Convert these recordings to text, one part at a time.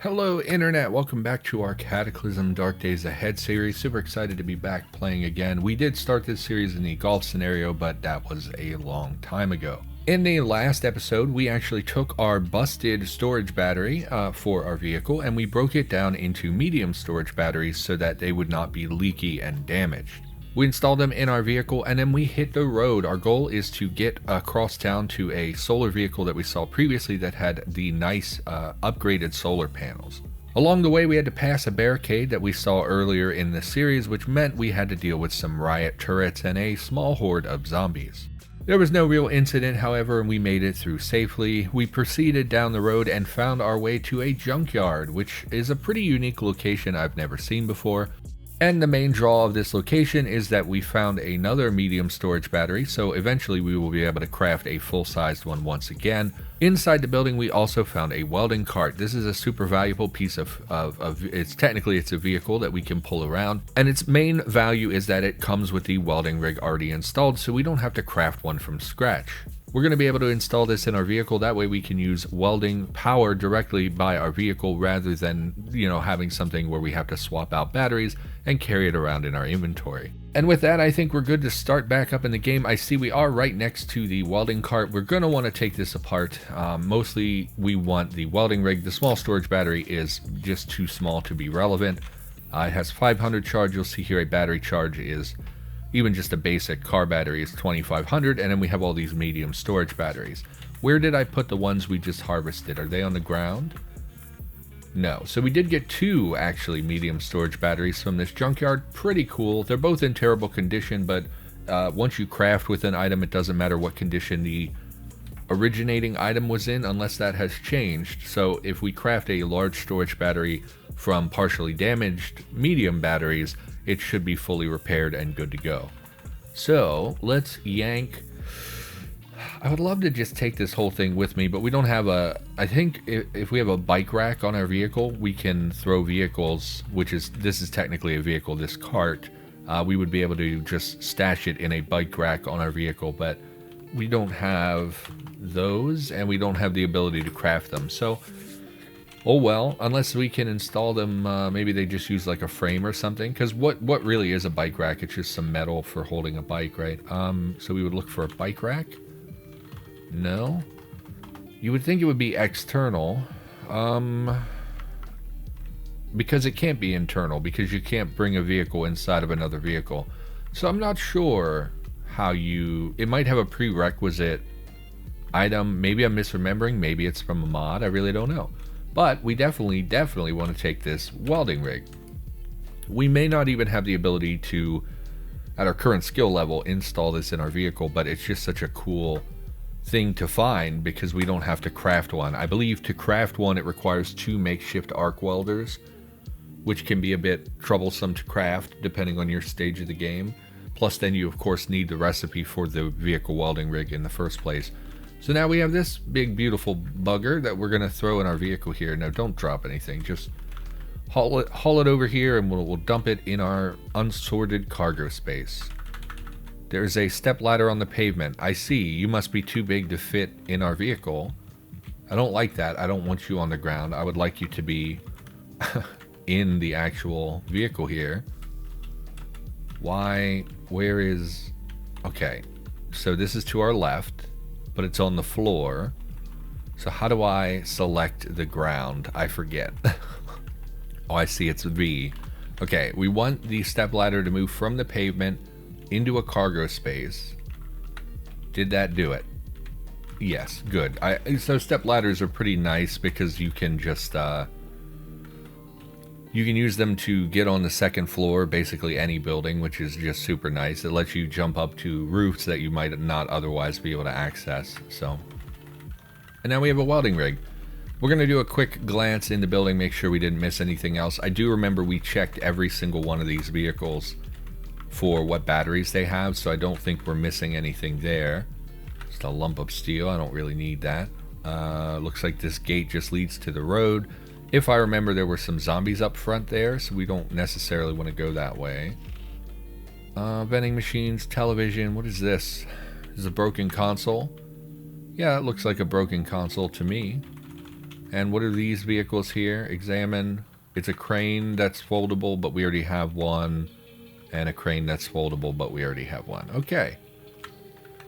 Hello Internet, welcome back to our Cataclysm Dark Days Ahead series. Super excited to be back playing again. We did start this series in the golf scenario, but that was a long time ago. In the last episode, we actually took our busted storage battery for our vehicle and we broke it down into medium storage batteries so that they would not be leaky and damaged. We installed them in our vehicle and then we hit the road. Our goal is to get across town to a solar vehicle that we saw previously that had the nice upgraded solar panels. Along the way we had to pass a barricade that we saw earlier in the series, which meant we had to deal with some riot turrets and a small horde of zombies. There was no real incident, however, and we made it through safely. We proceeded down the road and found our way to a junkyard, which is a pretty unique location I've never seen before. And the main draw of this location is that we found another medium storage battery, so eventually we will be able to craft a full-sized one once again. Inside the building we also found a welding cart. This is a super valuable piece of it's a vehicle that we can pull around, and its main value is that it comes with the welding rig already installed, so we don't have to craft one from scratch. We're going to be able to install this in our vehicle. That way we can use welding power directly by our vehicle rather than, having something where we have to swap out batteries and carry it around in our inventory. And with that, I think we're good to start back up in the game. I see we are right next to the welding cart. We're going to want to take this apart. Mostly we want the welding rig. The small storage battery is just too small to be relevant. It has 500 charge. You'll see here a battery charge is even just a basic car battery is 2500, and then we have all these medium storage batteries. Where did I put the ones we just harvested? Are they on the ground? No. So we did get two actually medium storage batteries from this junkyard. Pretty cool. They're both in terrible condition, but once you craft with an item, it doesn't matter what condition the originating item was in unless that has changed. So if we craft a large storage battery from partially damaged medium batteries, it should be fully repaired and good to go. So let's yank. I would love to just take this whole thing with me, but we don't have I think if we have a bike rack on our vehicle, we can throw vehicles, this is technically a vehicle, this cart. We would be able to just stash it in a bike rack on our vehicle, but we don't have those and we don't have the ability to craft them. So oh well, unless we can install them, maybe they just use like a frame or something, because what really is a bike rack? It's just some metal for holding a bike, right? So we would look for a bike rack. No, you would think it would be external, because it can't be internal, because you can't bring a vehicle inside of another vehicle. So I'm not sure how it might have a prerequisite item. Maybe I'm misremembering, maybe it's from a mod, I really don't know. But we definitely want to take this welding rig. We may not even have the ability to, at our current skill level, install this in our vehicle, but it's just such a cool thing to find because we don't have to craft one. I believe to craft one it requires 2 makeshift arc welders, which can be a bit troublesome to craft depending on your stage of the game. Plus then you of course need the recipe for the vehicle welding rig in the first place. So now we have this big beautiful bugger that we're going to throw in our vehicle here. Now don't drop anything, just haul it over here and we'll dump it in our unsorted cargo space. There's a step ladder on the pavement. I see, you must be too big to fit in our vehicle. I don't like that. I don't want you on the ground. I would like you to be in the actual vehicle here. Why? Where is... Okay, so this is to our left, but it's on the floor. So how do I select the ground? I forget. Oh, I see, it's V. Okay, we want the step ladder to move from the pavement into a cargo space. Did that do it? Yes, good. So step ladders are pretty nice because you can just you can use them to get on the second floor, basically any building, which is just super nice. It lets you jump up to roofs that you might not otherwise be able to access. So, and now we have a welding rig. We're going to do a quick glance in the building, make sure we didn't miss anything else. I do remember we checked every single one of these vehicles for what batteries they have, so I don't think we're missing anything there. Just a lump of steel, I don't really need that. Looks like this gate just leads to the road. If I remember, there were some zombies up front there, so we don't necessarily want to go that way. Vending machines, television, what is this? This is a broken console. Yeah, it looks like a broken console to me. And what are these vehicles here? Examine. It's a crane that's foldable, but we already have one. And a crane that's foldable, but we already have one. Okay.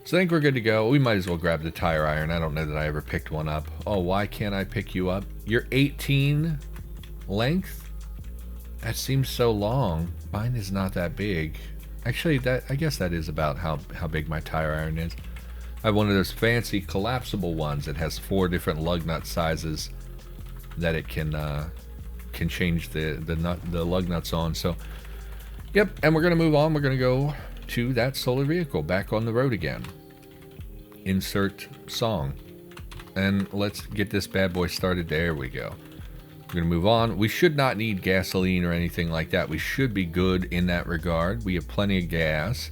So I think we're good to go. We might as well grab the tire iron. I don't know that I ever picked one up. Oh, why can't I pick you up? You're 18 length? That seems so long. Mine is not that big. Actually, I guess that is about how big my tire iron is. I have one of those fancy collapsible ones that has 4 different lug nut sizes that it can change the lug nuts on. So, yep, and we're going to move on. We're going to go to that solar vehicle, back on the road again. Insert song. And let's get this bad boy started. There we go. We're going to move on. We should not need gasoline or anything like that. We should be good in that regard. We have plenty of gas.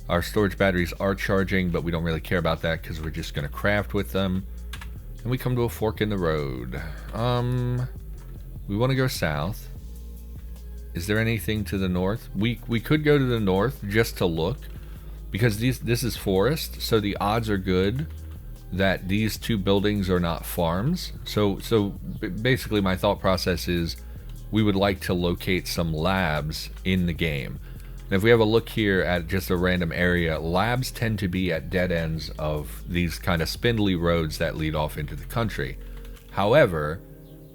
Our storage batteries are charging, but we don't really care about that because we're just going to craft with them. And we come to a fork in the road. We want to go south. Is there anything to the north? We could go to the north just to look, because this is forest, so the odds are good that these 2 buildings are not farms. So basically my thought process is we would like to locate some labs in the game. And if we have a look here at just a random area, labs tend to be at dead ends of these kind of spindly roads that lead off into the country. However,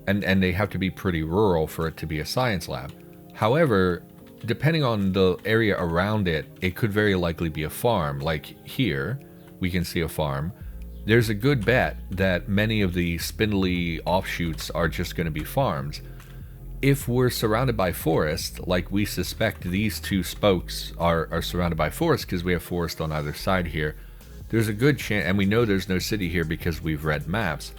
and they have to be pretty rural for it to be a science lab. However, depending on the area around it, it could very likely be a farm. Like here, we can see a farm. There's a good bet that many of the spindly offshoots are just going to be farms. If we're surrounded by forest, like we suspect these 2 spokes are surrounded by forest because we have forest on either side here, there's a good chance, and we know there's no city here because we've read maps,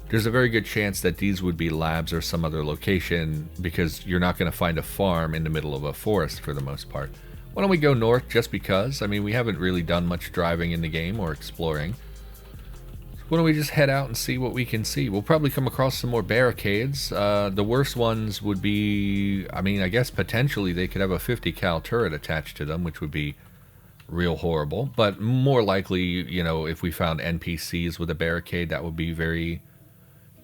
there's a very good chance that these would be labs or some other location, because you're not going to find a farm in the middle of a forest for the most part. Why don't we go north just because? I mean, we haven't really done much driving in the game or exploring. So why don't we just head out and see what we can see? We'll probably come across some more barricades. The worst ones would be, I mean, I guess potentially they could have a 50 cal turret attached to them, which would be real horrible. But more likely, you know, if we found NPCs with a barricade, that would be very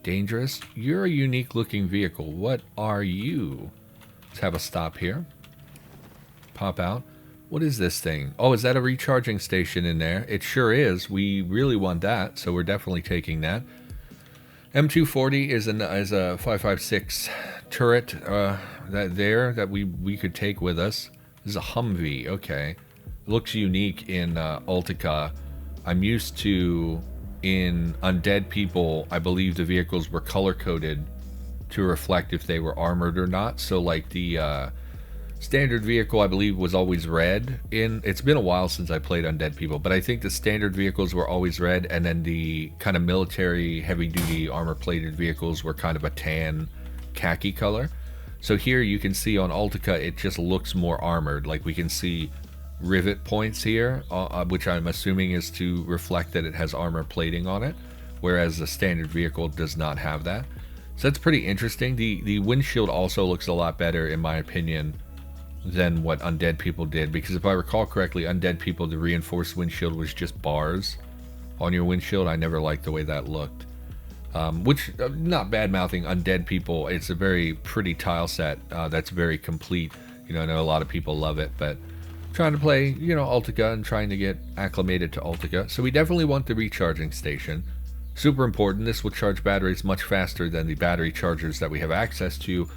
dangerous. You're a unique looking vehicle. What are you? Let's have a stop here. Pop out. What is this thing? Oh, is that a recharging station in there? It sure is. We really want that, so we're definitely taking that. M240 is a 5.56 turret that we could take with us. This is a Humvee. Okay. It looks unique in Altica. I'm used to, in Undead People, I believe the vehicles were color-coded to reflect if they were armored or not. So like the standard vehicle, I believe, was always red. It's been a while since I played Undead People, but I think the standard vehicles were always red, and then the kind of military heavy-duty armor-plated vehicles were kind of a tan khaki color. So here you can see on Altica it just looks more armored. Like we can see rivet points here, which I'm assuming is to reflect that it has armor plating on it, whereas the standard vehicle does not have that. So that's pretty interesting. The windshield also looks a lot better, in my opinion, than what Undead People did, because if I recall correctly, Undead People, the reinforced windshield was just bars on your windshield. I never liked the way that looked. Which, not bad-mouthing Undead People, it's a very pretty tile set that's very complete. You know, I know a lot of people love it, but trying to play, you know, Altica and trying to get acclimated to Altica. So we definitely want the recharging station. Super important. This will charge batteries much faster than the battery chargers that we have access to.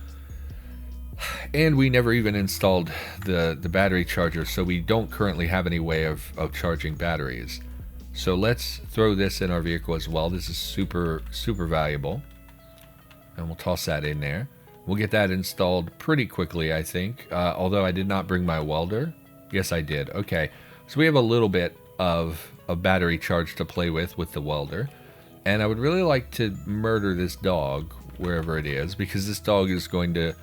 And we never even installed the battery charger, so we don't currently have any way of charging batteries. So let's throw this in our vehicle as well. This is super, super valuable. And we'll toss that in there. We'll get that installed pretty quickly, I think. Although I did not bring my welder. Yes, I did. Okay. So we have a little bit of a battery charge to play with the welder. And I would really like to murder this dog, wherever it is, because this dog is going to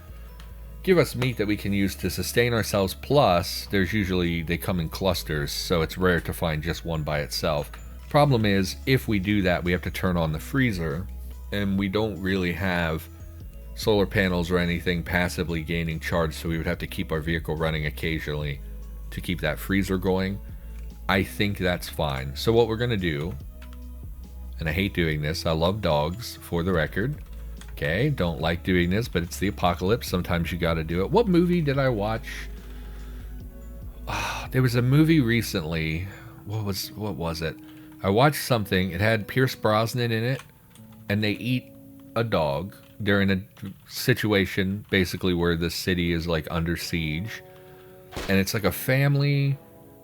give us meat that we can use to sustain ourselves. Plus, they come in clusters, so it's rare to find just one by itself. Problem is, if we do that, we have to turn on the freezer, and we don't really have solar panels or anything passively gaining charge, so we would have to keep our vehicle running occasionally to keep that freezer going. I think that's fine. So what we're going to do, and I hate doing this, I love dogs, for the record, Okay, don't like doing this, but it's the apocalypse. Sometimes you gotta do it. What movie did I watch? There was a movie recently. What was it? I watched something. It had Pierce Brosnan in it, and they eat a dog. They're in a situation basically where the city is like under siege, and it's like a family,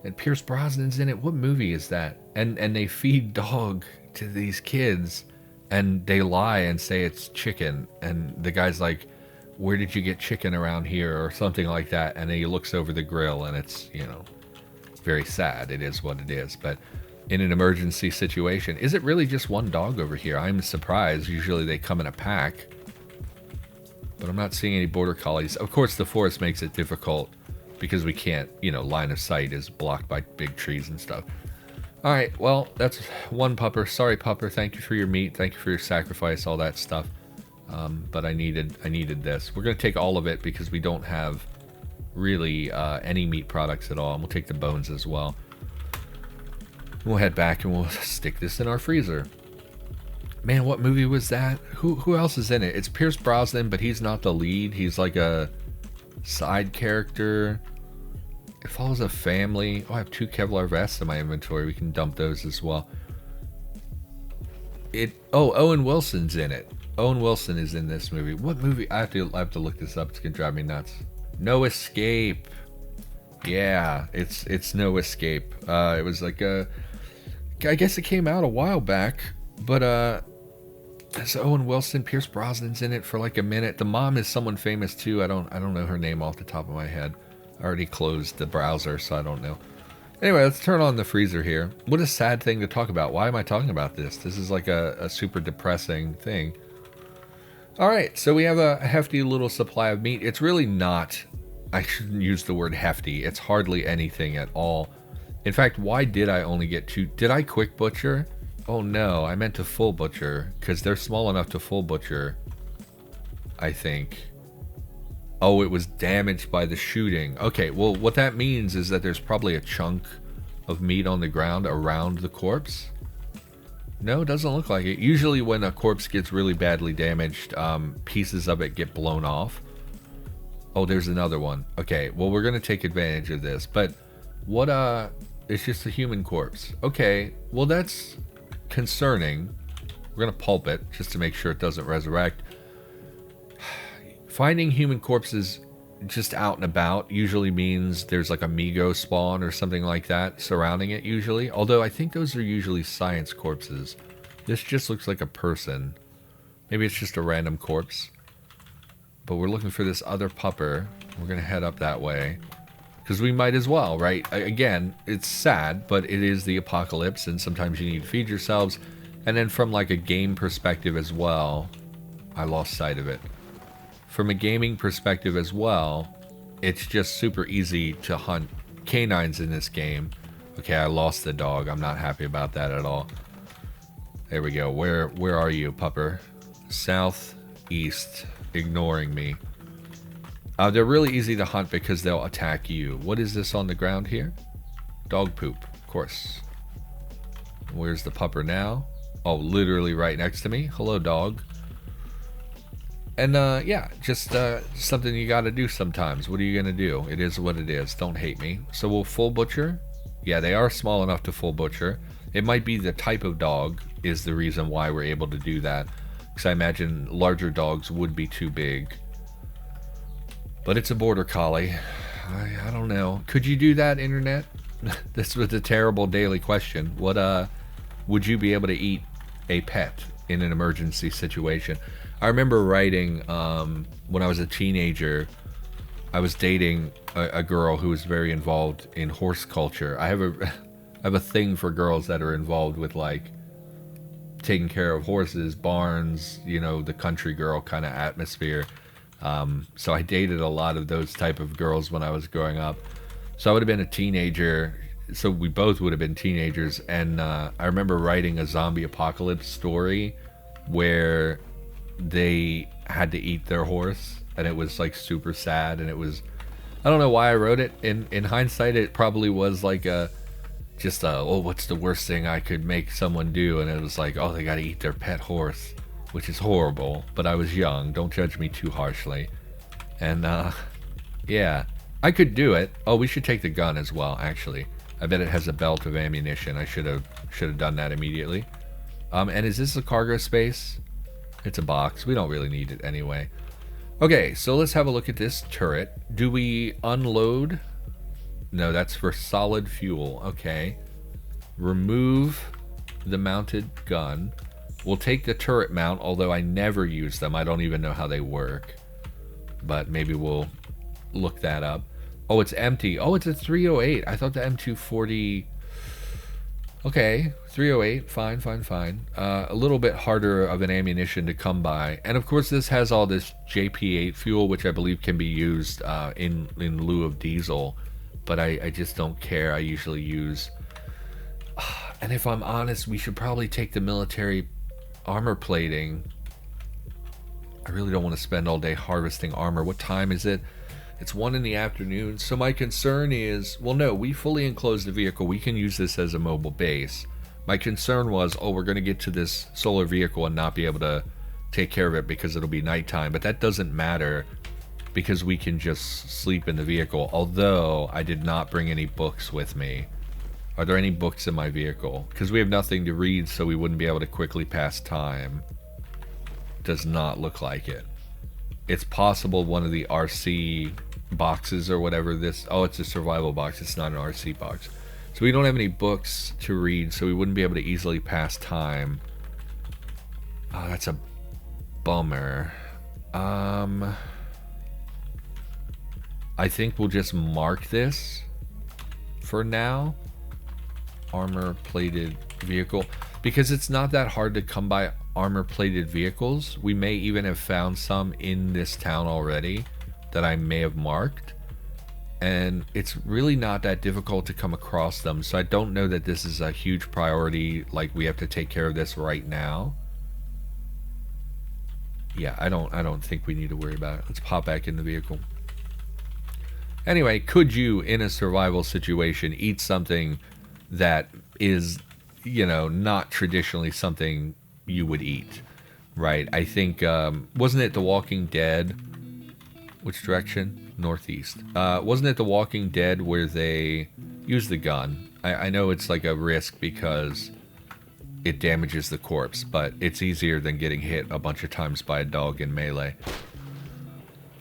and Pierce Brosnan's in it. What movie is that? And they feed dog to these kids, and they lie and say it's chicken, and the guy's like, where did you get chicken around here, or something like that, and then he looks over the grill, and it's, you know, very sad. It is what it is. But in an emergency situation, is it really just one dog over here? I'm surprised. Usually they come in a pack, but I'm not seeing any border collies. Of course, the forest makes it difficult because we can't, you know, line of sight is blocked by big trees and stuff. All right, well, that's one pupper. Sorry, pupper. Thank you for your meat. Thank you for your sacrifice, all that stuff. But I needed this. We're gonna take all of it because we don't have really any meat products at all, and we'll take the bones as well. We'll head back and we'll stick this in our freezer. Man, what movie was that? Who else is in it? It's Pierce Brosnan, but he's not the lead. He's like a side character. It follows a family. Oh, I have 2 Kevlar vests in my inventory. We can dump those as well. Owen Wilson's in it. Owen Wilson is in this movie. What movie? I have to look this up. It's gonna drive me nuts. No Escape. Yeah, it's No Escape. It was like I guess it came out a while back, but it's Owen Wilson. Pierce Brosnan's in it for like a minute. The mom is someone famous too. I don't know her name off the top of my head. I already closed the browser, so I don't know. Anyway, let's turn on the freezer here. What a sad thing to talk about. Why am I talking about this? This is like a super depressing thing. Alright, so we have a hefty little supply of meat. It's really not, I shouldn't use the word hefty. It's hardly anything at all. In fact, why did I only get 2? Did I quick butcher? Oh no, I meant to full butcher, because they're small enough to full butcher, I think. Oh, it was damaged by the shooting. Okay, well, what that means is that there's probably a chunk of meat on the ground around the corpse. No, it doesn't look like it. Usually when a corpse gets really badly damaged, pieces of it get blown off. Oh, there's another one. Okay, well, we're going to take advantage of this. But what, it's just a human corpse. Okay, well, that's concerning. We're going to pulp it just to make sure it doesn't resurrect. Finding human corpses just out and about usually means there's like a Migo spawn or something like that surrounding it usually. Although I think those are usually science corpses. This just looks like a person. Maybe it's just a random corpse. But we're looking for this other pupper. We're going to head up that way. Because we might as well, right? Again, it's sad, but it is the apocalypse, and sometimes you need to feed yourselves. And then from like a game perspective as well, I lost sight of it. From a gaming perspective as well, it's just super easy to hunt canines in this game. Okay, I lost the dog. I'm not happy about that at all. There we go. Where are you, pupper? Southeast, ignoring me. They're really easy to hunt because they'll attack you. What is this on the ground here? Dog poop, of course. Where's the pupper now? Oh, literally right next to me. Hello, dog. And yeah, just something you gotta do sometimes. What are you gonna do? It is what it is. Don't hate me. So we'll full butcher. Yeah, they are small enough to full butcher. It might be the type of dog is the reason why we're able to do that. Because I imagine larger dogs would be too big. But it's a border collie. I don't know. Could you do that, internet? This was a terrible daily question. What would you be able to eat a pet in an emergency situation? I remember writing when I was a teenager. I was dating a girl who was very involved in horse culture. I have a thing for girls that are involved with like taking care of horses, barns, you know, the country girl kind of atmosphere. So I dated a lot of those type of girls when I was growing up. So I would have been a teenager. So we both would have been teenagers. And I remember writing a zombie apocalypse story where they had to eat their horse, and it was like super sad. And it was, I don't know why I wrote it. In hindsight, it probably was like oh, what's the worst thing I could make someone do? And it was like, oh, they got to eat their pet horse. which is horrible, but I was young. Don't judge me too harshly. And, yeah, I could do it. Oh, we should take the gun as well, actually. I bet it has a belt of ammunition. I should have done that immediately. And is this a cargo space? It's a box. We don't really need it anyway. Okay, so let's have a look at this turret. Do we unload? No, that's for solid fuel. Okay. Remove the mounted gun. We'll take the turret mount, although I never use them. I don't even know how they work. But maybe we'll look that up. Oh, it's empty. Oh, it's a 308. I thought the M240... Okay, 308. Fine. A little bit harder of an ammunition to come by. And of course, this has all this JP8 fuel, which I believe can be used in lieu of diesel. But I just don't care. I usually use... And if I'm honest, we should probably take the military armor plating. I really don't want to spend all day harvesting armor. What time is it? It's 1 in the afternoon. So my concern is, well, no, we fully enclosed the vehicle. We can use this as a mobile base. My concern was, oh, we're going to get to this solar vehicle and not be able to take care of it because it'll be nighttime. But that doesn't matter because we can just sleep in the vehicle. Although I did not bring any books with me. Are there any books in my vehicle? Because we have nothing to read, so we wouldn't be able to quickly pass time. Does not look like it. It's possible one of the RC boxes or whatever this... Oh, it's a survival box. It's not an RC box. So we don't have any books to read, so we wouldn't be able to easily pass time. Oh, that's a bummer. I think we'll just mark this for now. Armor-plated vehicle. Because it's not that hard to come by armor-plated vehicles. We may even have found some in this town already that I may have marked. And it's really not that difficult to come across them. So I don't know that this is a huge priority. Like, we have to take care of this right now. Yeah, I don't think we need to worry about it. Let's pop back in the vehicle. Anyway, could you, in a survival situation, eat something that is, you know, not traditionally something you would eat, right? I think, wasn't it The Walking Dead? Which direction? Northeast. Wasn't it The Walking Dead where they use the gun? I know it's like a risk because it damages the corpse, but it's easier than getting hit a bunch of times by a dog in melee.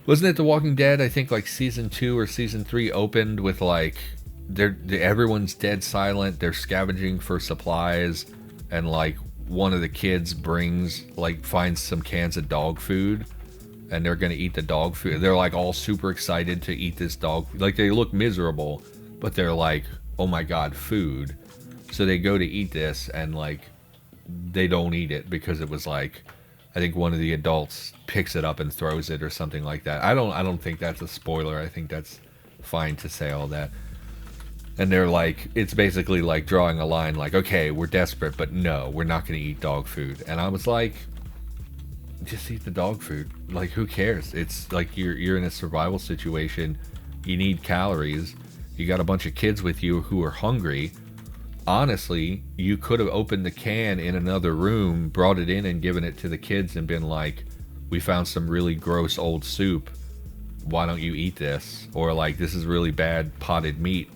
Wasn't it The Walking Dead? I think like season 2 or season 3 opened with like everyone's dead silent. They're scavenging for supplies, and like one of the kids finds some cans of dog food, and they're gonna eat the dog food. They're like all super excited to eat this dog. Like they look miserable, but they're like, oh my god, food. So they go to eat this, and like they don't eat it because it was like, I think one of the adults picks it up and throws it or something like that. I don't think that's a spoiler. I think that's fine to say all that. And they're like, it's basically like drawing a line like, okay, we're desperate, but no, we're not going to eat dog food. And I was like, just eat the dog food. Like, who cares? It's like you're in a survival situation. You need calories. You got a bunch of kids with you who are hungry. Honestly, you could have opened the can in another room, brought it in and given it to the kids and been like, we found some really gross old soup. Why don't you eat this? Or like, this is really bad potted meat.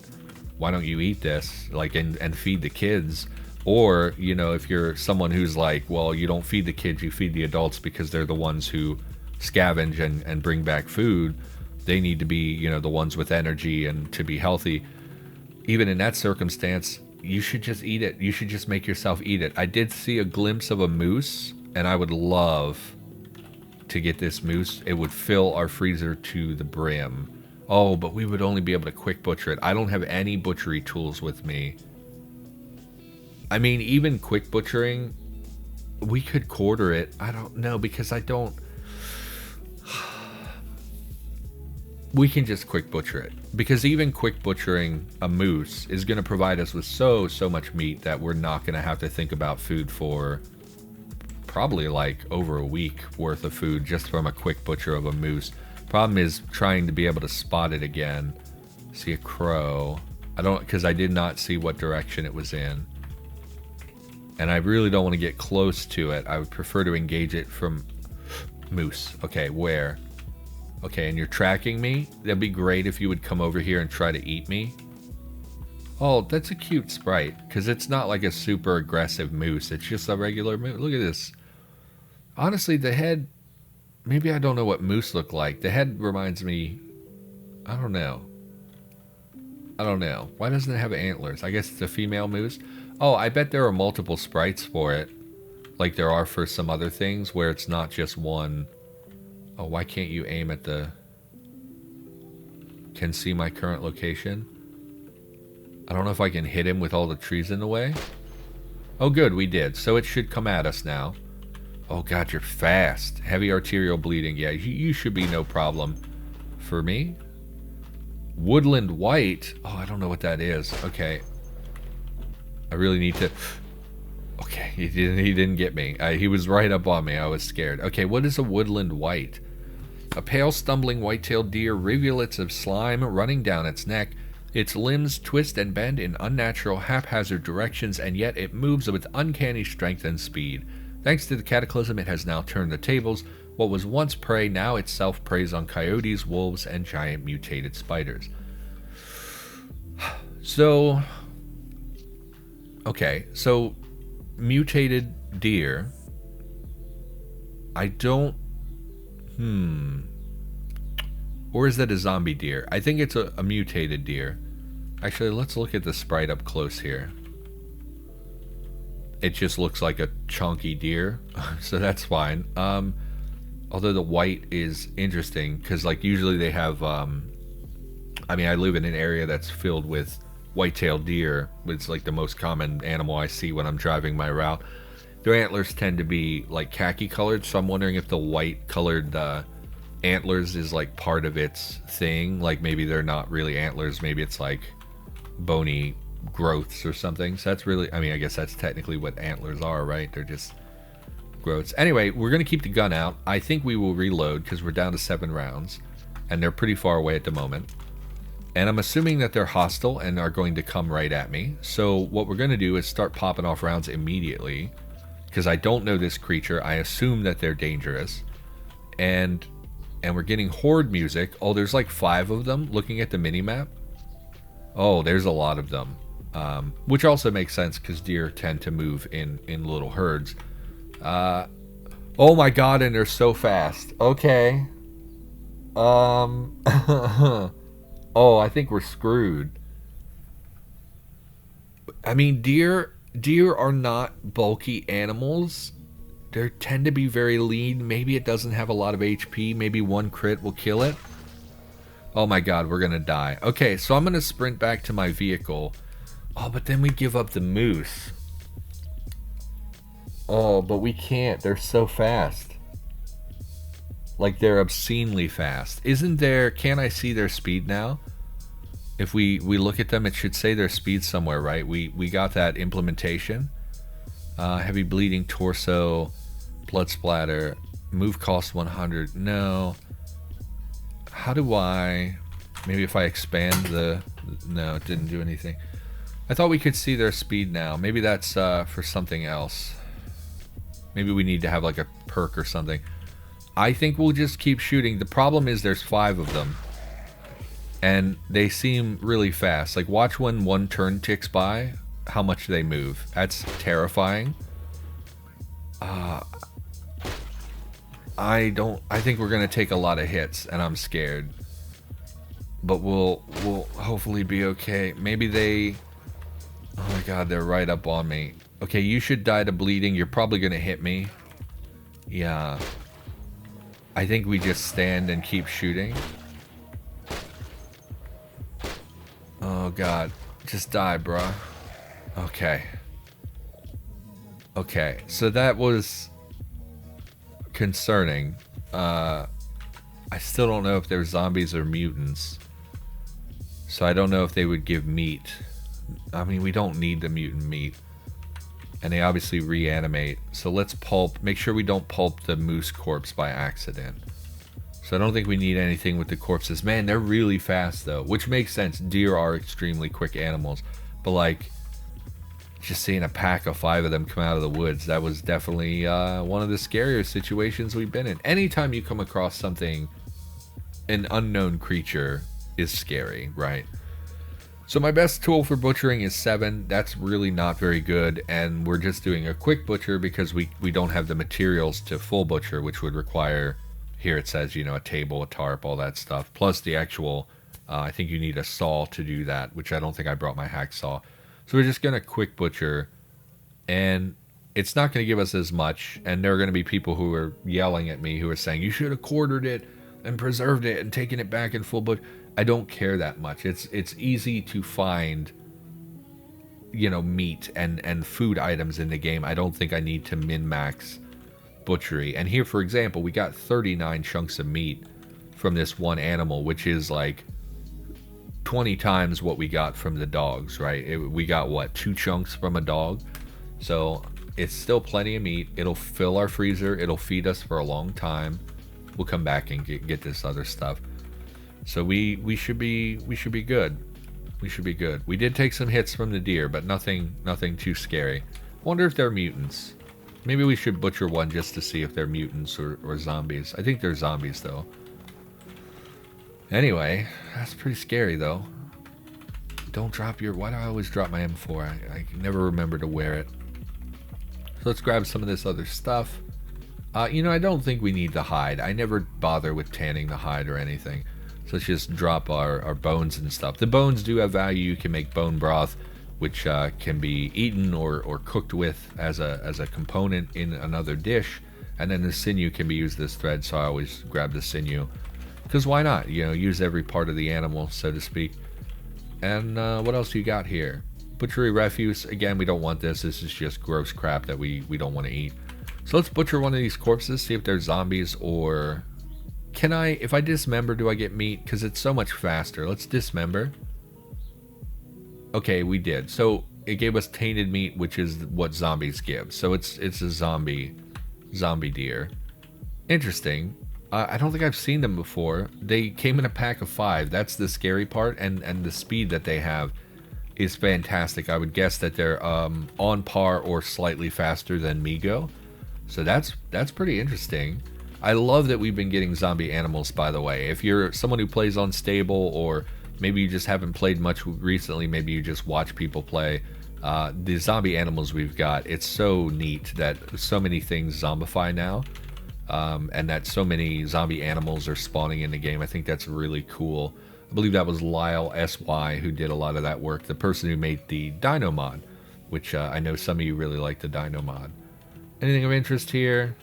Why don't you eat this? Like, and feed the kids. Or, you know, if you're someone who's like, well, you don't feed the kids, you feed the adults because they're the ones who scavenge and bring back food. They need to be, you know, the ones with energy and to be healthy. Even in that circumstance, you should just eat it. You should just make yourself eat it. I did see a glimpse of a moose, and I would love to get this moose. It would fill our freezer to the brim. Oh, but we would only be able to quick butcher it. I don't have any butchery tools with me. I mean, even quick butchering, we could quarter it. I don't know, because I don't... We can just quick butcher it. Because even quick butchering a moose is going to provide us with so much meat that we're not going to have to think about food for probably like over a week worth of food just from a quick butcher of a moose. Problem is trying to be able to spot it again. See a crow. Because I did not see what direction it was in. And I really don't want to get close to it. I would prefer to engage it from moose. Okay, where? Okay, and you're tracking me? That'd be great if you would come over here and try to eat me. Oh, that's a cute sprite, because it's not like a super aggressive moose. It's just a regular moose. Look at this. Honestly, the head, maybe I don't know what moose look like. The head reminds me, I don't know. Why doesn't it have antlers? I guess it's a female moose. Oh, I bet there are multiple sprites for it, like there are for some other things where it's not just one. Oh, why can't you aim at the... Can see my current location? I don't know if I can hit him with all the trees in the way. Oh good, we did. So it should come at us now. Oh god, you're fast. Heavy arterial bleeding. Yeah, you should be no problem for me. Woodland white. Oh, I don't know what that is. Okay. I really need to... Okay, he didn't get me. He was right up on me. I was scared. Okay, what is a woodland white? A pale, stumbling, white-tailed deer, rivulets of slime running down its neck. Its limbs twist and bend in unnatural, haphazard directions, and yet it moves with uncanny strength and speed. Thanks to the Cataclysm, it has now turned the tables. What was once prey now itself preys on coyotes, wolves, and giant mutated spiders. So... Okay, so... Mutated deer... I don't... Or is that a zombie deer? I think it's a mutated deer. Actually, let's look at the sprite up close here. It just looks like a chunky deer, so that's fine. Although the white is interesting, because like usually they have... I mean, I live in an area that's filled with white-tailed deer. It's like the most common animal I see when I'm driving my route. Their antlers tend to be like khaki colored, so I'm wondering if the white colored antlers is like part of its thing. Like maybe they're not really antlers, maybe it's like bony growths or something. So that's really, I mean, I guess that's technically what antlers are, right? They're just growths. Anyway, we're going to keep the gun out. I think we will reload because we're down to 7 rounds and they're pretty far away at the moment. And I'm assuming that they're hostile and are going to come right at me. So what we're going to do is start popping off rounds immediately. Because I don't know this creature. I assume that they're dangerous. And we're getting horde music. Oh, there's like 5 of them looking at the minimap. Oh, there's a lot of them. Which also makes sense because deer tend to move in little herds. Oh my god, and they're so fast. Okay. Oh, I think we're screwed. I mean, deer are not bulky animals. They tend to be very lean. Maybe it doesn't have a lot of HP. Maybe one crit will kill it. Oh my god, we're gonna die. Okay, so I'm gonna sprint back to my vehicle. Oh, but then we give up the moose. Oh, but we can't. They're so fast. Like, they're obscenely fast. Isn't there... Can't I see their speed now? If we look at them, it should say their speed somewhere, right? We got that implementation. Heavy bleeding torso, blood splatter, move cost 100. No. How do I... Maybe if I expand the... No, it didn't do anything. I thought we could see their speed now. Maybe that's for something else. Maybe we need to have like a perk or something. I think we'll just keep shooting. The problem is there's 5 of them. And they seem really fast. Like, watch when one turn ticks by, how much they move. That's terrifying. I think we're gonna take a lot of hits, and I'm scared. But we'll hopefully be okay. Maybe they... Oh my god, they're right up on me. Okay, you should die to bleeding. You're probably gonna hit me. Yeah. I think we just stand and keep shooting. Oh god. Just die, bruh. Okay. Okay, so that was concerning. I still don't know if they're zombies or mutants. So I don't know if they would give meat. I mean, we don't need the mutant meat. And they obviously reanimate. So let's pulp. Make sure we don't pulp the moose corpse by accident. So I don't think we need anything with the corpses. Man, they're really fast though. Which makes sense. Deer are extremely quick animals. But like... just seeing a pack of 5 of them come out of the woods, that was definitely one of the scarier situations we've been in. Anytime you come across something, an unknown creature is scary, right? So my best tool for butchering is 7. That's really not very good, and we're just doing a quick butcher because we don't have the materials to full butcher, which would require, here it says, you know, a table, a tarp, all that stuff, plus the actual, I think you need a saw to do that, which I don't think I brought my hacksaw. So we're just going to quick butcher, and it's not going to give us as much, and there are going to be people who are yelling at me who are saying, you should have quartered it and preserved it and taken it back in full butcher. I don't care that much. It's easy to find, you know, meat and food items in the game. I don't think I need to min-max butchery. And here, for example, we got 39 chunks of meat from this one animal, which is like 20 times what we got from the dogs, right? We got, what, 2 chunks from a dog? So it's still plenty of meat. It'll fill our freezer. It'll feed us for a long time. We'll come back and get this other stuff. So we should be good. We should be good. We did take some hits from the deer, but nothing too scary. Wonder if they're mutants. Maybe we should butcher one just to see if they're mutants or zombies. I think they're zombies though. Anyway, that's pretty scary though. Don't drop your... Why do I always drop my M4? I never remember to wear it. So let's grab some of this other stuff. You know, I don't think we need the hide. I never bother with tanning the hide or anything. So let's just drop our bones and stuff. The bones do have value. You can make bone broth, which can be eaten or cooked with as a component in another dish. And then the sinew can be used as thread, so I always grab the sinew. Because why not? You know, use every part of the animal, so to speak. And what else do you got here? Butchery refuse. Again, we don't want this. This is just gross crap that we don't want to eat. So let's butcher one of these corpses, see if they're zombies or... Can I, if I dismember, do I get meat? Because it's so much faster. Let's dismember. Okay, we did. So it gave us tainted meat, which is what zombies give. So it's a zombie deer. Interesting. I don't think I've seen them before. They came in a pack of 5. That's the scary part, and the speed that they have is fantastic. I would guess that they're on par or slightly faster than Migo. So that's pretty interesting. I love that we've been getting zombie animals, by the way. If you're someone who plays unstable, or maybe you just haven't played much recently, maybe you just watch people play, the zombie animals we've got, it's so neat that so many things zombify now, and that so many zombie animals are spawning in the game. I think that's really cool. I believe that was Lyle SY who did a lot of that work, the person who made the Dino mod, which I know some of you really like the Dino mod. Anything of interest here?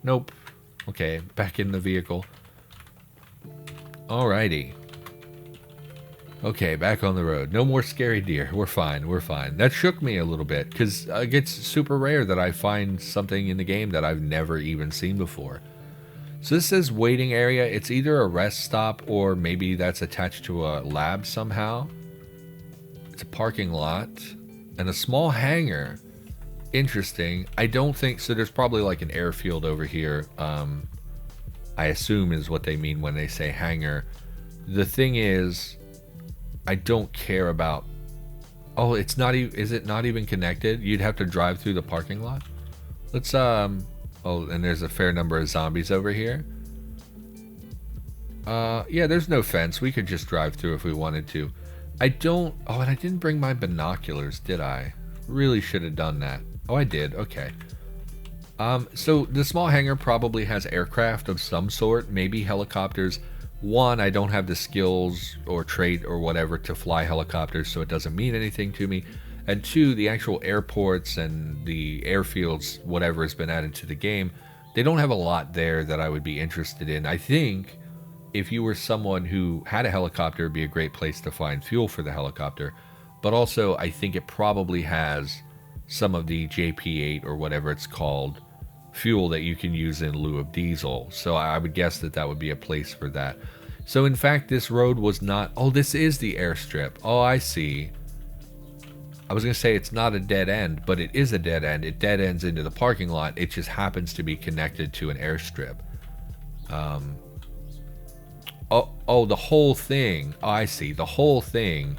Nope. Okay, back in the vehicle. Alrighty. Okay, back on the road. No more scary deer. We're fine, we're fine. That shook me a little bit, because it gets super rare that I find something in the game that I've never even seen before. So this says waiting area. It's either a rest stop, or maybe that's attached to a lab somehow. It's a parking lot. And a small hangar. Interesting. I don't think so. There's probably like an airfield over here. I assume is what they mean when they say hangar. The thing is, I don't care about... Oh, it's not even... Is it not even connected? You'd have to drive through the parking lot? Let's Oh, and there's a fair number of zombies over here. Yeah, there's no fence. We could just drive through if we wanted to. I don't... Oh, and I didn't bring my binoculars, did I? Really should have done that. Oh, I did. Okay. So the small hangar probably has aircraft of some sort, maybe helicopters. One, I don't have the skills or trait or whatever to fly helicopters, so it doesn't mean anything to me. And two, the actual airports and the airfields, whatever has been added to the game, they don't have a lot there that I would be interested in. I think if you were someone who had a helicopter, it'd be a great place to find fuel for the helicopter. But also, I think it probably has some of the JP8 or whatever it's called fuel that you can use in lieu of diesel. So I would guess that that would be a place for that. So in fact, this road was not... Oh, this is the airstrip. Oh, I see. I was going to say it's not a dead end, but it is a dead end. It dead ends into the parking lot. It just happens to be connected to an airstrip. Oh, the whole thing. Oh, I see. The whole thing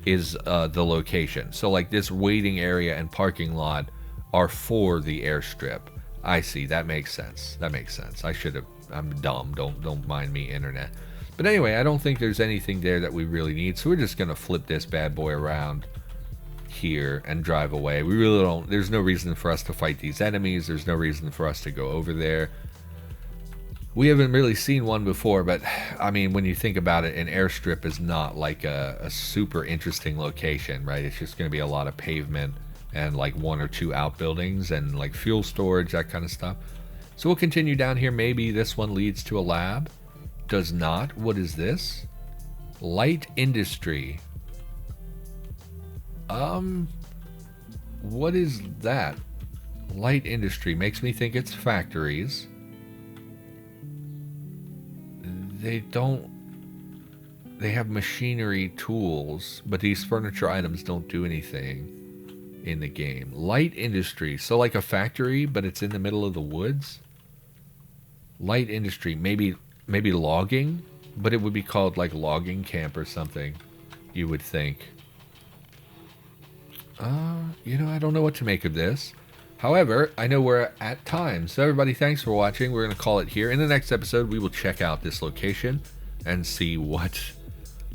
is the location. So like this waiting area and parking lot are for the airstrip. I see. That makes sense. That makes sense. I'm dumb. Don't mind me, internet. But anyway, I don't think there's anything there that we really need. So we're just going to flip this bad boy around here and drive away. We really don't. There's no reason for us to fight these enemies. There's no reason for us to go over there. We haven't really seen one before, but I mean, when you think about it, an airstrip is not like a super interesting location, right? It's just going to be a lot of pavement and like 1 or 2 outbuildings and like fuel storage, that kind of stuff. So we'll continue down here. Maybe this one leads to a lab. Does not. What is this? Light industry. What is that? Light industry makes me think it's factories. They have machinery tools, but these furniture items don't do anything in the game. Light industry, so like a factory, but it's in the middle of the woods. Light industry, maybe logging, but it would be called like logging camp or something, you would think. I don't know what to make of this. However, I know we're at time. So everybody, thanks for watching. We're going to call it here. In the next episode, we will check out this location and see what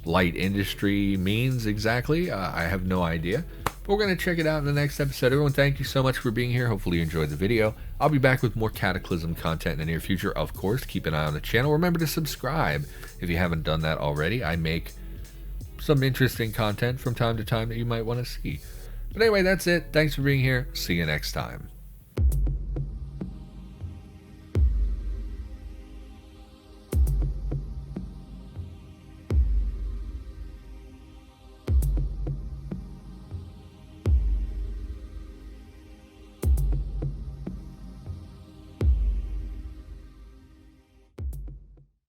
light industry means exactly. I have no idea. But we're going to check it out in the next episode. Everyone, thank you so much for being here. Hopefully you enjoyed the video. I'll be back with more Cataclysm content in the near future, of course. Keep an eye on the channel. Remember to subscribe if you haven't done that already. I make some interesting content from time to time that you might want to see. But anyway, that's it. Thanks for being here. See you next time.